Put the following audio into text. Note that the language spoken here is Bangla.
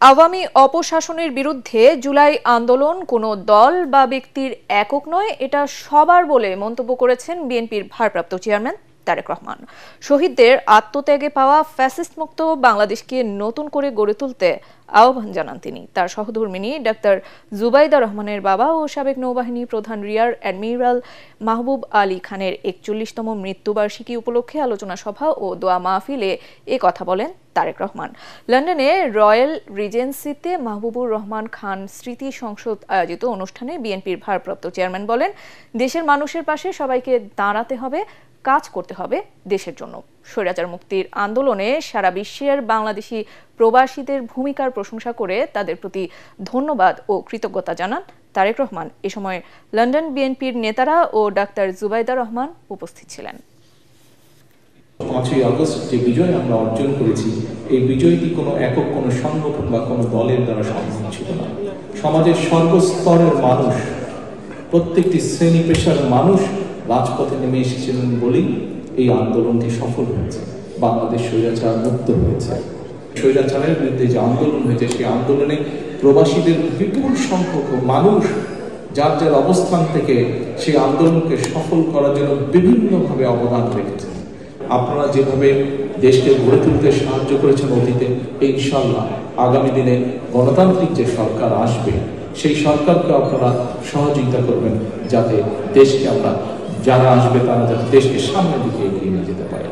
আওয়ামী অপশাসনের বিরুদ্ধে জুলাই আন্দোলন কোনো দল বা ব্যক্তির একক নয়, এটা সবার বলে মন্তব্য করেছেন বিএনপির ভারপ্রাপ্ত চেয়ারম্যান তারেক রহমান। শহীদদের আত্মত্যাগে পাওয়া ফ্যাসিস্ট মুক্ত বাংলাদেশকে নতুন করে গড়ে তুলতে আহ্বান জানান তিনি। তার সহধর্মিণী ডাক্তার জুবাইদা রহমানের বাবা ও সাবেক নৌবাহিনী প্রধান রিয়ার অ্যাডমিরাল মাহবুব আলী খানের ৪১তম মৃত্যুবার্ষিকী উপলক্ষে আলোচনা সভা ও দোয়া মাহফিলে এ কথা বলেন তারেক রহমান। লন্ডনে রয়্যাল রিজেন্সিতে মাহবুবুর রহমান খান স্মৃতি সংসদ আয়োজিত অনুষ্ঠানে বিএনপির ভারপ্রাপ্ত চেয়ারম্যান বলেন, দেশের মানুষের পাশে সবাইকে দাঁড়াতে হবে, কাজ করতে হবে দেশের জন্য। স্বৈরাচার মুক্তির আন্দোলনে সারা বিশ্বের বাংলাদেশি প্রবাসীদের ভূমিকার প্রশংসা করে তাদের প্রতি ধন্যবাদ ও কৃতজ্ঞতা জানান তারেক রহমান। এ সময় লন্ডন বিএনপির নেতারা ও ডাক্তার জুবাইদা রহমান উপস্থিত ছিলেন। ৫ই আগস্ট যে বিজয় আমরা অর্জন করেছি, এই বিজয়টি কোনো একক কোনো সংগঠন বা কোনো দলের দ্বারা সম্ভব ছিল না। সমাজের সর্বস্তরের মানুষ, প্রত্যেকটি শ্রেণী পেশার মানুষ রাজপথে নেমে এসেছিলেন বলেই এই আন্দোলনটি সফল হয়েছে। বাংলাদেশ স্বৈরাচার মুক্ত হয়েছে। স্বৈরাচারের বিরুদ্ধে যে আন্দোলন হয়েছে, সেই আন্দোলনে প্রবাসীদের বিপুল সংখ্যক মানুষ যার যার অবস্থান থেকে সেই আন্দোলনকে সফল করার জন্য বিভিন্নভাবে অবদান রেখেছেন। আপনারা যেভাবে দেশকে গড়ে তুলতে সাহায্য করেছেন অতীতে, ইনশাআল্লাহ আগামী দিনে গণতান্ত্রিক যে সরকার আসবে, সেই সরকারকে আপনারা সহযোগিতা করবেন, যাতে দেশকে আমরা যারা আসবে তারা যাতে দেশকে সামনের দিকে এগিয়ে নিয়ে যেতে পারে।